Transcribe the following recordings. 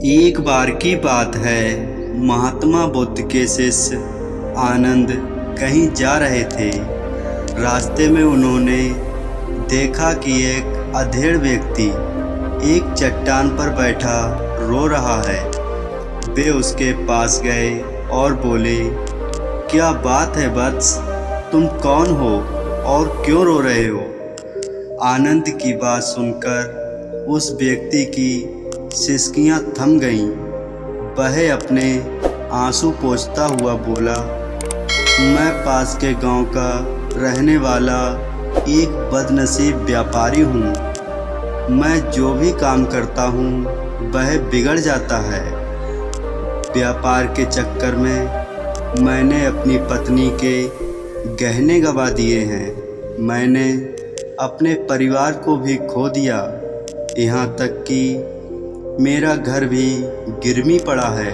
एक बार की बात है, महात्मा बुद्ध के शिष्य आनंद कहीं जा रहे थे। रास्ते में उन्होंने देखा कि एक अधेड़ व्यक्ति एक चट्टान पर बैठा रो रहा है। वे उसके पास गए और बोले, क्या बात है वत्स, तुम कौन हो और क्यों रो रहे हो? आनंद की बात सुनकर उस व्यक्ति की सिसकियां थम गईं। वह अपने आंसू पोंछता हुआ बोला, मैं पास के गांव का रहने वाला एक बदनसीब व्यापारी हूँ। मैं जो भी काम करता हूँ वह बिगड़ जाता है। व्यापार के चक्कर में मैंने अपनी पत्नी के गहने गंवा दिए हैं। मैंने अपने परिवार को भी खो दिया। यहाँ तक कि मेरा घर भी गिरमी पड़ा है।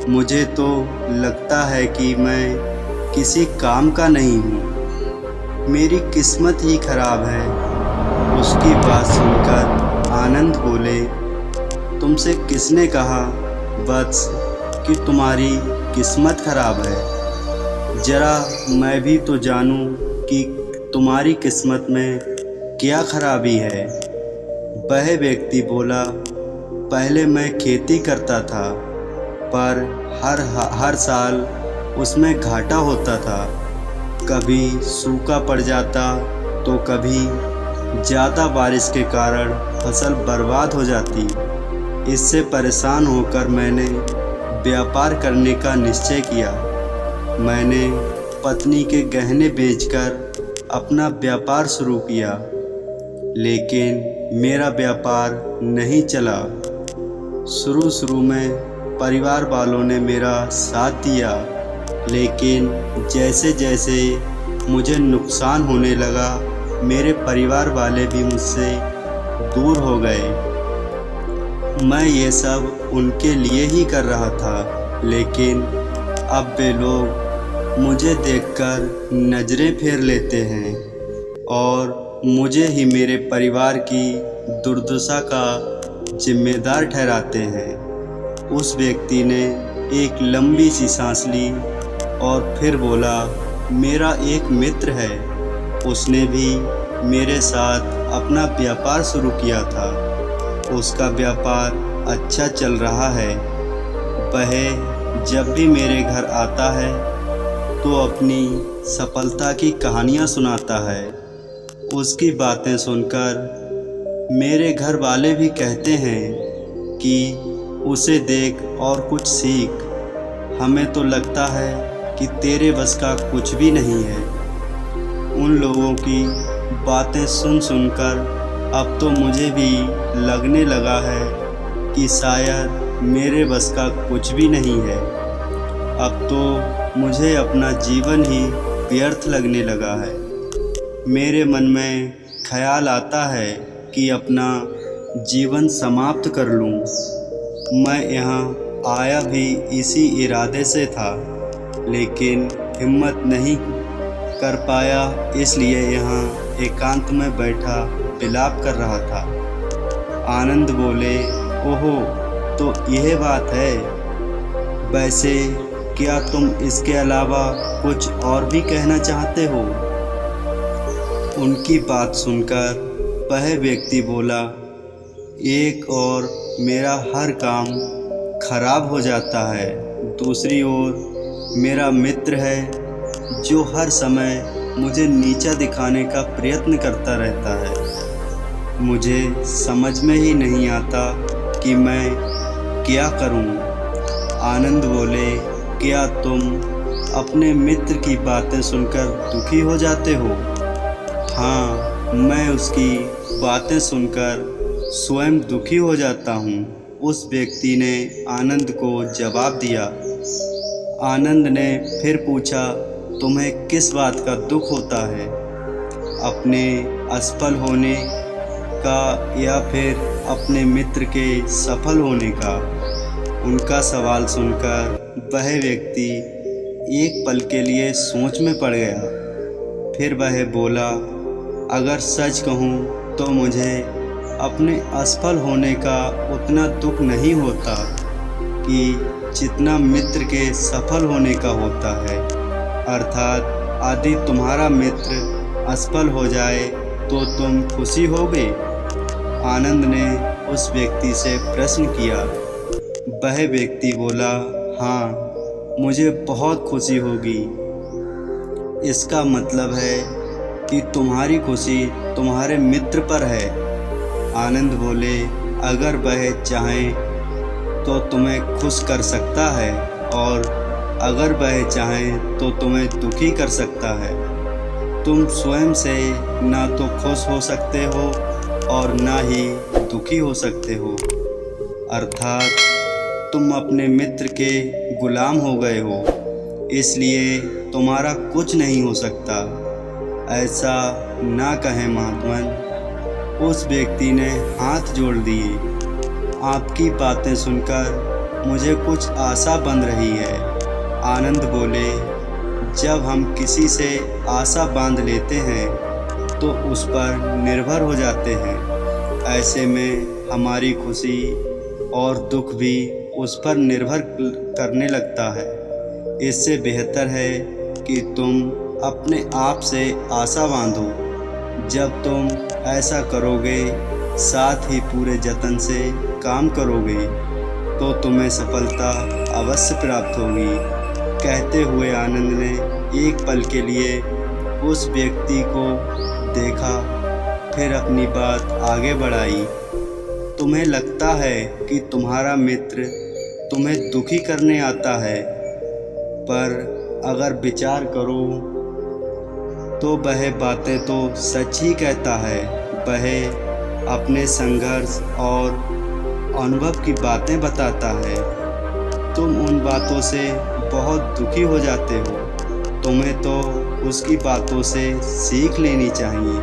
मुझे तो लगता है कि मैं किसी काम का नहीं हूँ। मेरी किस्मत ही खराब है। उसकी बात सुनकर आनंद बोले, तुमसे किसने कहा वत्स कि तुम्हारी किस्मत खराब है? जरा मैं भी तो जानूं कि तुम्हारी किस्मत में क्या खराबी है। वह व्यक्ति बोला, पहले मैं खेती करता था, पर हर साल उसमें घाटा होता था। कभी सूखा पड़ जाता तो कभी ज़्यादा बारिश के कारण फसल बर्बाद हो जाती। इससे परेशान होकर मैंने व्यापार करने का निश्चय किया। मैंने पत्नी के गहने बेचकर अपना व्यापार शुरू किया, लेकिन मेरा व्यापार नहीं चला। शुरू में परिवार वालों ने मेरा साथ दिया, लेकिन जैसे जैसे मुझे नुकसान होने लगा, मेरे परिवार वाले भी मुझसे दूर हो गए। मैं ये सब उनके लिए ही कर रहा था, लेकिन अब वे लोग मुझे देखकर नज़रें फेर लेते हैं और मुझे ही मेरे परिवार की दुर्दशा का जिम्मेदार ठहराते हैं। उस व्यक्ति ने एक लंबी सी सांस ली और फिर बोला, मेरा एक मित्र है। उसने भी मेरे साथ अपना व्यापार शुरू किया था। उसका व्यापार अच्छा चल रहा है। वह जब भी मेरे घर आता है तो अपनी सफलता की कहानियाँ सुनाता है। उसकी बातें सुनकर मेरे घर वाले भी कहते हैं कि उसे देख और कुछ सीख। हमें तो लगता है कि तेरे बस का कुछ भी नहीं है। उन लोगों की बातें सुनकर अब तो मुझे भी लगने लगा है कि शायद मेरे बस का कुछ भी नहीं है। अब तो मुझे अपना जीवन ही व्यर्थ लगने लगा है। मेरे मन में ख्याल आता है कि अपना जीवन समाप्त कर लूं। मैं यहाँ आया भी इसी इरादे से था, लेकिन हिम्मत नहीं कर पाया, इसलिए यहाँ एकांत में बैठा विलाप कर रहा था। आनंद बोले, ओहो, तो यह बात है। वैसे क्या तुम इसके अलावा कुछ और भी कहना चाहते हो? उनकी बात सुनकर वह व्यक्ति बोला, एक और मेरा हर काम खराब हो जाता है, दूसरी ओर मेरा मित्र है जो हर समय मुझे नीचा दिखाने का प्रयत्न करता रहता है। मुझे समझ में ही नहीं आता कि मैं क्या करूं। आनंद बोले, क्या तुम अपने मित्र की बातें सुनकर दुखी हो जाते हो? हाँ, मैं उसकी बातें सुनकर स्वयं दुखी हो जाता हूँ। उस व्यक्ति ने आनंद को जवाब दिया। आनंद ने फिर पूछा, तुम्हें किस बात का दुख होता है? अपने असफल होने का या फिर अपने मित्र के सफल होने का? उनका सवाल सुनकर वह व्यक्ति एक पल के लिए सोच में पड़ गया। फिर वह बोला, अगर सच कहूँ तो मुझे अपने असफल होने का उतना दुख नहीं होता कि जितना मित्र के सफल होने का होता है। अर्थात यदि तुम्हारा मित्र असफल हो जाए तो तुम खुशी होगे? आनंद ने उस व्यक्ति से प्रश्न किया। वह व्यक्ति बोला, हाँ, मुझे बहुत खुशी होगी। इसका मतलब है कि तुम्हारी खुशी तुम्हारे मित्र पर है। आनंद बोले, अगर वह चाहे तो तुम्हें खुश कर सकता है और अगर वह चाहे तो तुम्हें दुखी कर सकता है। तुम स्वयं से ना तो खुश हो सकते हो और ना ही दुखी हो सकते हो। अर्थात तुम अपने मित्र के गुलाम हो गए हो, इसलिए तुम्हारा कुछ नहीं हो सकता। ऐसा ना कहें महात्मन। उस व्यक्ति ने हाथ जोड़ दिए। आपकी बातें सुनकर मुझे कुछ आशा बन रही है। आनंद बोले, जब हम किसी से आशा बांध लेते हैं तो उस पर निर्भर हो जाते हैं। ऐसे में हमारी खुशी और दुख भी उस पर निर्भर करने लगता है। इससे बेहतर है कि तुम अपने आप से आशा बांधो। जब तुम ऐसा करोगे, साथ ही पूरे जतन से काम करोगे, तो तुम्हें सफलता अवश्य प्राप्त होगी। कहते हुए आनंद ने एक पल के लिए उस व्यक्ति को देखा, फिर अपनी बात आगे बढ़ाई। तुम्हें लगता है कि तुम्हारा मित्र तुम्हें दुखी करने आता है, पर अगर विचार करो तो वह बातें तो सच ही कहता है। वह अपने संघर्ष और अनुभव की बातें बताता है। तुम उन बातों से बहुत दुखी हो जाते हो। तुम्हें तो उसकी बातों से सीख लेनी चाहिए।